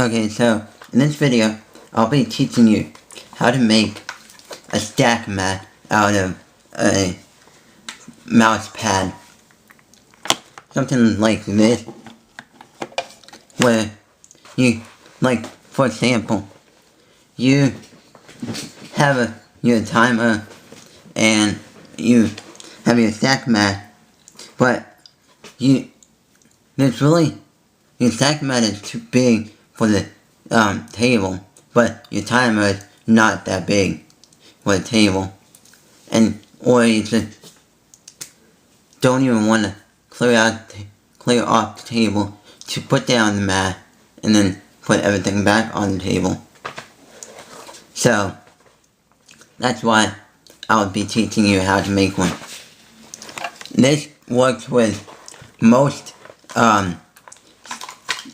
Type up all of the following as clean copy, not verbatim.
Okay, so in this video, I'll be teaching you how to make a stack mat out of a mouse pad. Something like this, where you, like, for example, you have your timer and you have your stack mat, but your stack mat is too big for the table, but your timer is not that big for the table, or you just don't even want to clear off the table to put down the mat and then put everything back on the table. So that's why I'll be teaching you how to make one. This works with most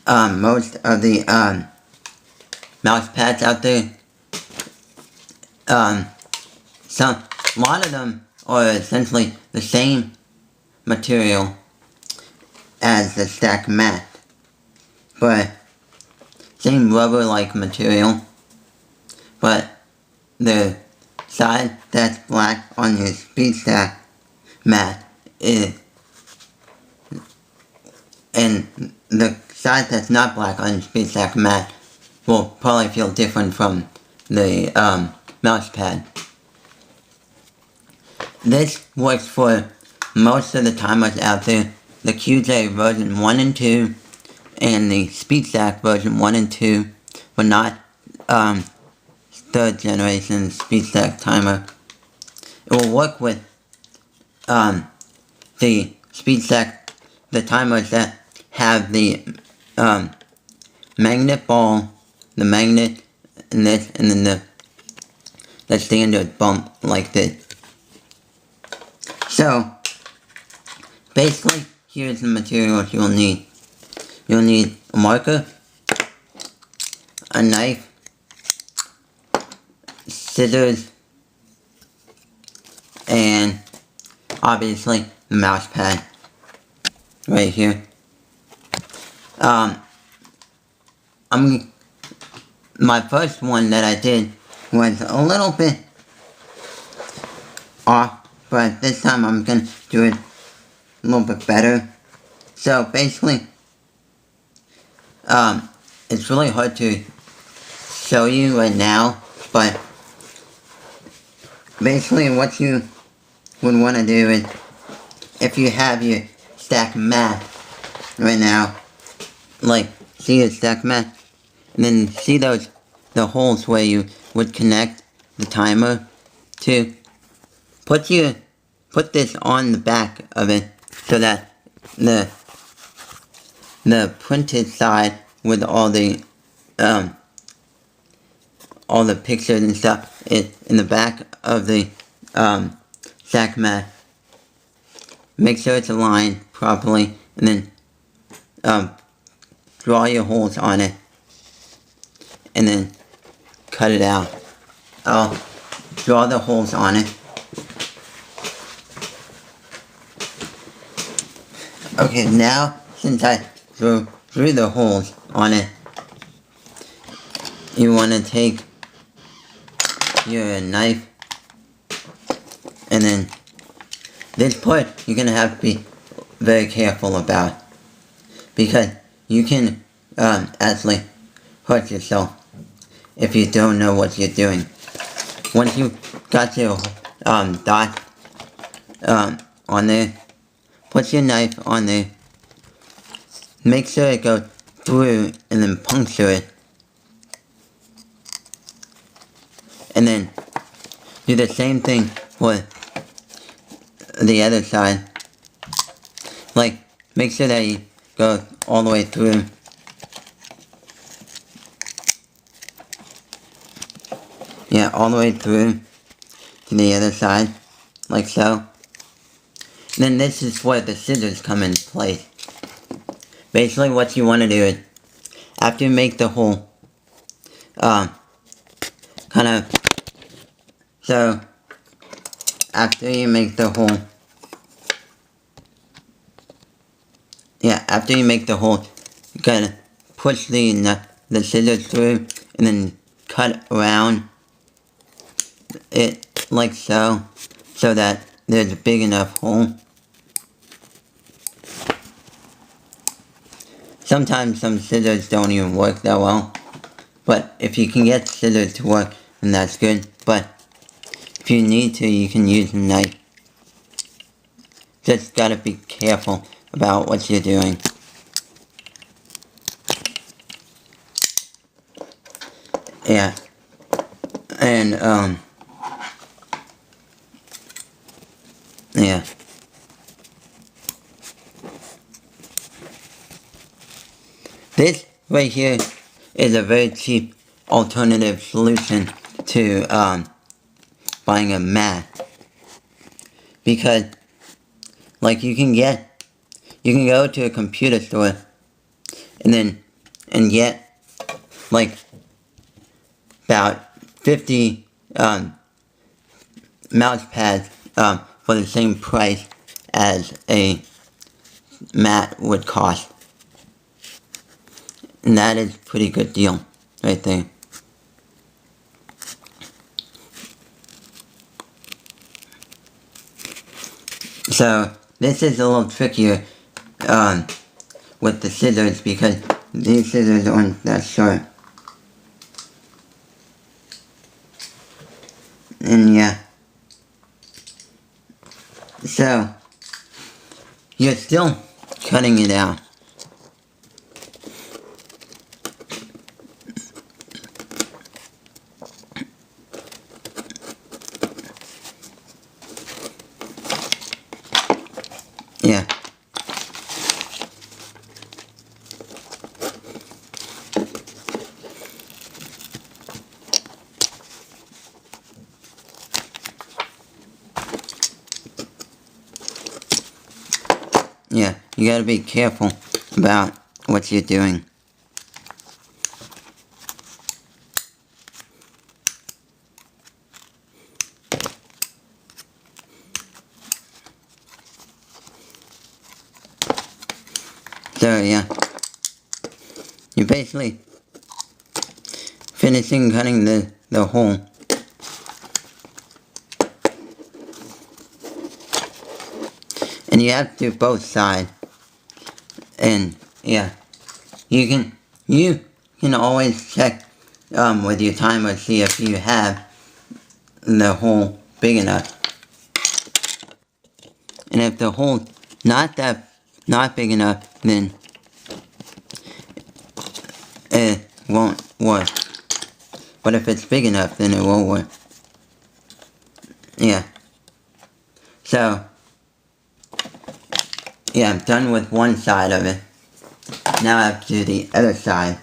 of the mouse pads out there. A lot of them are essentially the same material as the stack mat, but same rubber-like material, but the side that's black on your speed stack mat and the side that's not black on your speed stack mat will probably feel different from the mouse pad. This works for most of the timers out there. The QJ version 1 and 2 and the SpeedStack version 1 and 2, but not third generation SpeedStack timer. It will work with the SpeedStack, the timers that have the magnet ball, the magnet, and this, and then the standard bump like this. So basically, here's the materials you'll need. You'll need a marker, a knife, scissors, and obviously the mouse pad right here. My first one that I did was a little bit off, but this time I'm gonna do it a little bit better. So basically, it's really hard to show you right now, but basically what you would want to do is, if you have your stack mat right now, like, see your stack mat, and then see the holes where you would connect the timer to, put this on the back of it so that the printed side with all the pictures and stuff is in the back of the stack mat. Make sure it's aligned properly, and then draw your holes on it, and then cut it out. I'll draw the holes on it. Okay, now since I drew the holes on it, you want to take your knife, and then this part you're going to have to be very careful about, because you can actually hurt yourself if you don't know what you're doing. Once you got your dot on there, put your knife on there, make sure it goes through, and then puncture it, and then do the same thing for the other side. Like, make sure that you go all the way through. Yeah, all the way through to the other side, like so. And then this is where the scissors come in place. Basically what you want to do is, after you make the hole, after you make the hole, you gotta push the the scissors through and then cut around it like so, so that there's a big enough hole. Sometimes some scissors don't even work that well, but if you can get scissors to work, then that's good. But if you need to, you can use a knife. Just gotta be careful about what you're doing. Yeah. And, yeah. This right here is a very cheap alternative solution to, buying a mat. Because, like, you can go to a computer store and get, like, about 50, mouse pads, for the same price as a mat would cost. And that is a pretty good deal, right there. So, this is a little trickier, with the scissors because these scissors aren't that sharp. And yeah. So, you're still cutting it out. Yeah. Yeah, you gotta be careful about what you're doing. So yeah, you're basically finishing cutting the hole. And you have to do both sides. And yeah, you can always check with your timer, see if you have the hole big enough. And if the hole not big enough, then it won't work. But if it's big enough, then it will work. Yeah. So yeah, I'm done with one side of it. Now I have to do the other side.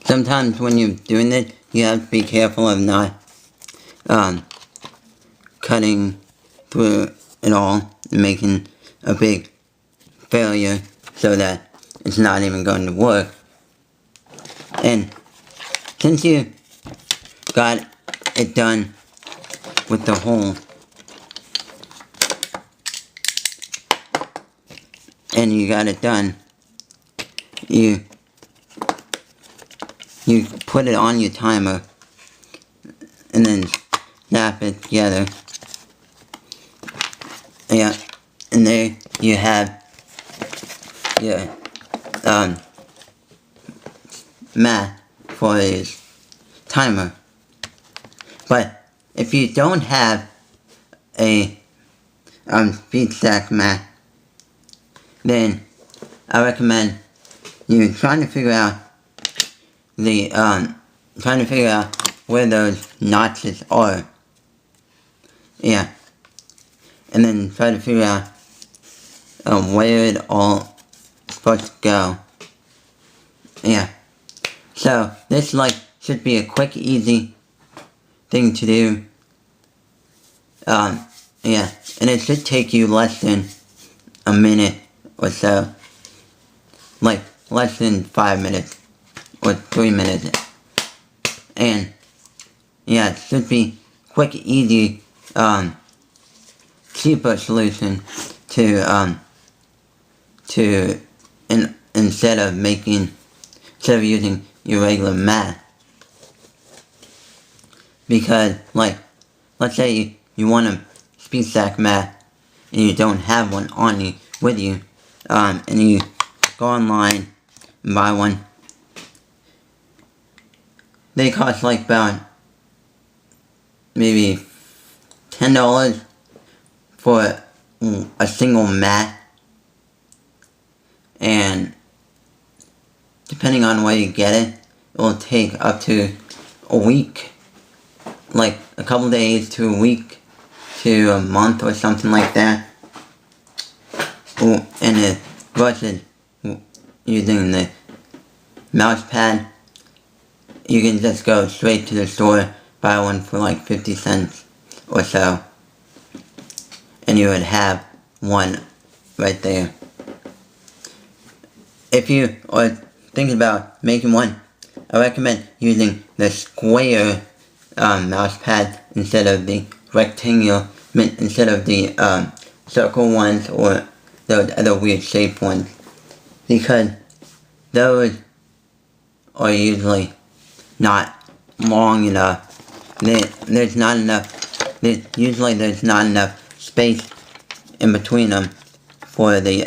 sometimes when you're doing it, you have to be careful of not cutting through it all and making a big failure so that it's not even going to work. And since you got it done with the hole and you got it done, you put it on your timer and then snap it together. Yeah, and there you have your mat for his timer. But if you don't have a speed stack mat, then I recommend you trying to figure out where those notches are. Yeah. And then try to figure out where it all is supposed to go. Yeah. So this should be a quick, easy thing to do. Yeah. And it should take you less than a minute or so. Like less than 5 minutes or 3 minutes. And yeah, it should be quick, easy, cheaper solution to instead of using your regular mat. Because let's say you want a speed stack mat and you don't have one on you with you, and you go online and buy one. They cost about maybe $10 for a single mat, and depending on where you get it, it will take up to a week, like a couple days to a week to a month or something like that. And it versus using the mouse pad, you can just go straight to the store, buy one for 50 cents or so, and you would have one right there. If you are thinking about making one, I recommend using the square mouse pad instead of the rectangular, instead of the circle ones or those other weird shaped ones, because those are usually not long enough. There's not enough space in between them for the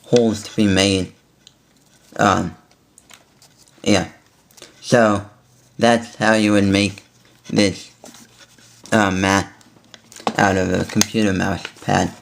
holes to be made. Yeah. So that's how you would make this mat out of a computer mouse pad.